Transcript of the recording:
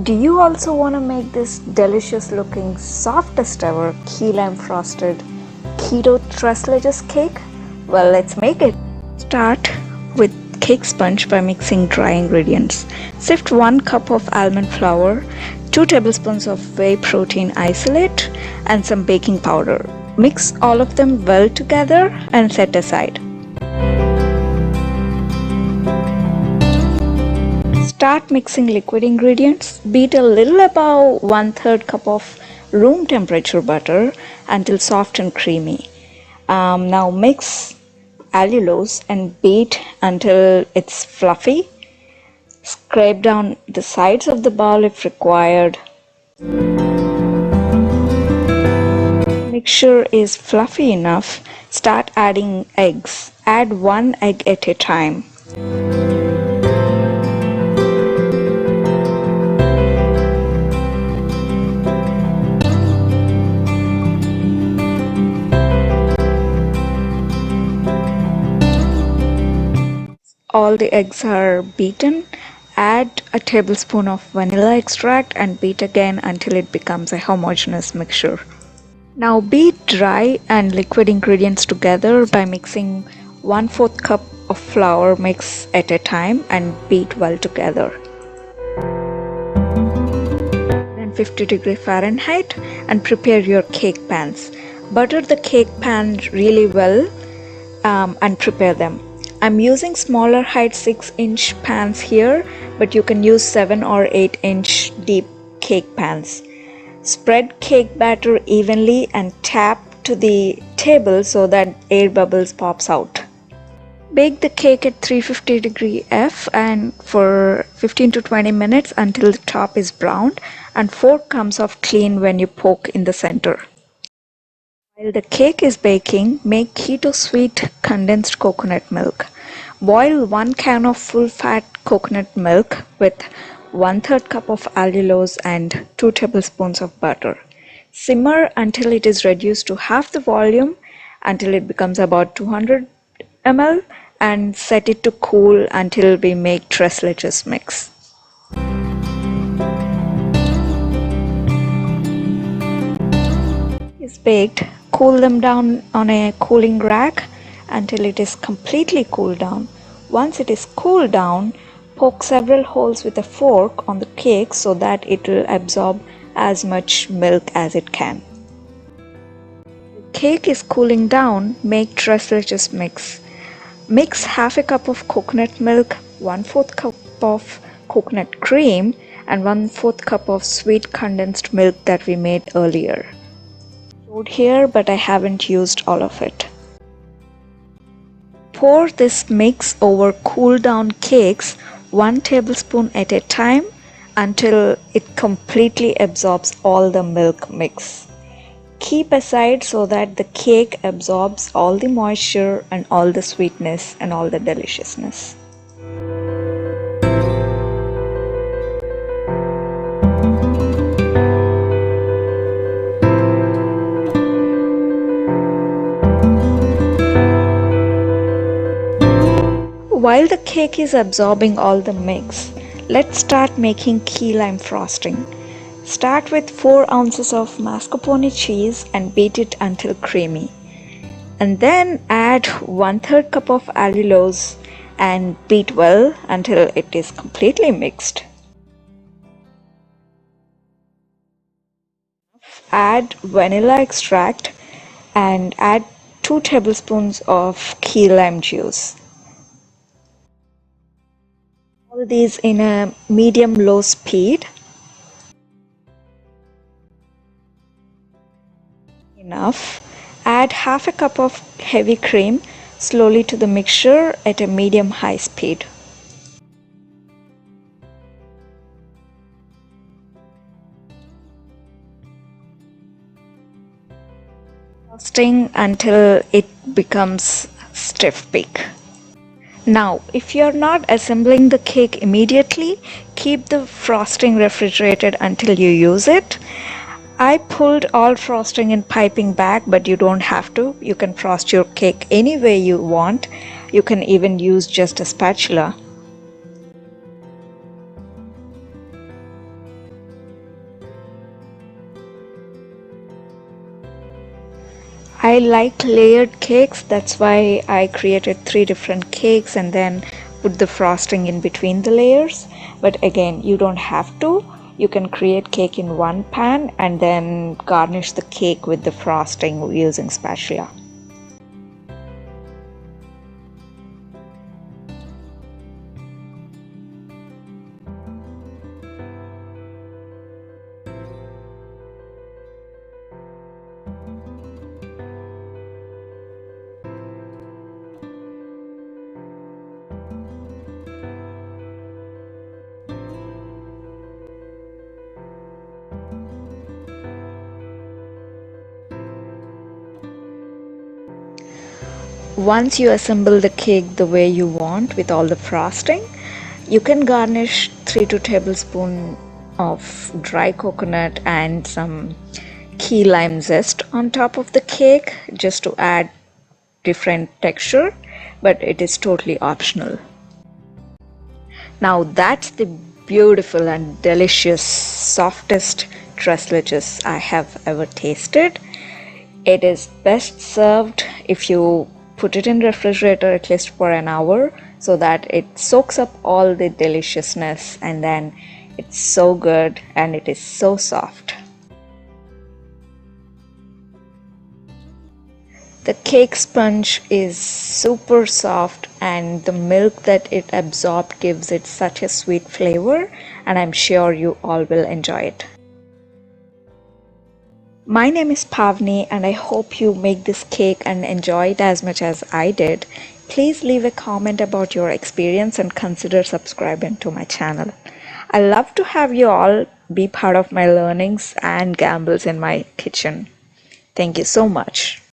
Do you also want to make this delicious looking softest ever key lime frosted Keto Tres Leches cake? Well, let's make it. Start with cake sponge by mixing dry ingredients. Sift 1 cup of almond flour, 2 tablespoons of whey protein isolate, and some baking powder. Mix all of them well together and set aside. Start mixing liquid ingredients. Beat a little above 1/3 cup of room temperature butter until soft and creamy. Now mix allulose and beat until it's fluffy. Scrape down the sides of the bowl if required. Mixture is fluffy enough. Start adding eggs. Add 1 egg at a time. All the eggs are beaten. Add a tablespoon of vanilla extract and beat again until it becomes a homogeneous mixture. Now beat dry and liquid ingredients together by mixing 1/4 cup of flour mix at a time and beat well together. 150-degree Fahrenheit and prepare your cake pans. Butter the cake pan really well and prepare them. I'm using smaller height 6-inch pans here, but you can use 7 or 8-inch deep cake pans. Spread cake batter evenly and tap to the table so that air bubbles pops out. Bake the cake at 350-degree F and for 15 to 20 minutes until the top is browned and fork comes off clean when you poke in the center. While the cake is baking, make keto sweet condensed coconut milk. Boil 1 can of full-fat coconut milk with 1/3 cup of allulose and 2 tablespoons of butter. Simmer until it is reduced to half the volume until it becomes about 200 ml and set it to cool until we make tres leches mix. Is baked, cool them down on a cooling rack until it is completely cooled down. Once it is cooled down, poke several holes with a fork on the cake so that it will absorb as much milk as it can. The cake is cooling down, make tres leches mix. Mix half a cup of coconut milk, 1/4 cup of coconut cream, and 1/4 cup of sweet condensed milk that we made earlier. Showed here, but I haven't used all of it. Pour this mix over cool down cakes 1 tablespoon at a time until it completely absorbs all the milk mix. Keep aside so that the cake absorbs all the moisture and all the sweetness and all the deliciousness. While the cake is absorbing all the mix, let's start making key lime frosting. Start with 4 ounces of mascarpone cheese and beat it until creamy. And then add 1/3 cup of allulose and beat well until it is completely mixed. Add vanilla extract and add 2 tablespoons of key lime juice. All these in a medium-low speed. Enough. Add half a cup of heavy cream slowly to the mixture at a medium-high speed. Frosting until it becomes stiff peak. Now, if you're not assembling the cake immediately, keep the frosting refrigerated until you use it. I pulled all frosting in piping bag, but you don't have to. You can frost your cake any way you want. You can even use just a spatula. I like layered cakes, that's why I created 3 different cakes and then put the frosting in between the layers. But again, you don't have to. You can create cake in one pan and then garnish the cake with the frosting using spatula. Once you assemble the cake the way you want with all the frosting, you can garnish 3 to tablespoons of dry coconut and some key lime zest on top of the cake just to add different texture, but it is totally optional. Now that's the beautiful and delicious softest tres leches I have ever tasted. It is best served if you put it in refrigerator at least for an hour so that it soaks up all the deliciousness, and then it's so good and it is so soft. The cake sponge is super soft and the milk that it absorbed gives it such a sweet flavor, and I'm sure you all will enjoy it. My name is Pavni and I hope you make this cake and enjoy it as much as I did. Please leave a comment about your experience and consider subscribing to my channel. I love to have you all be part of my learnings and gambles in my kitchen. Thank you so much.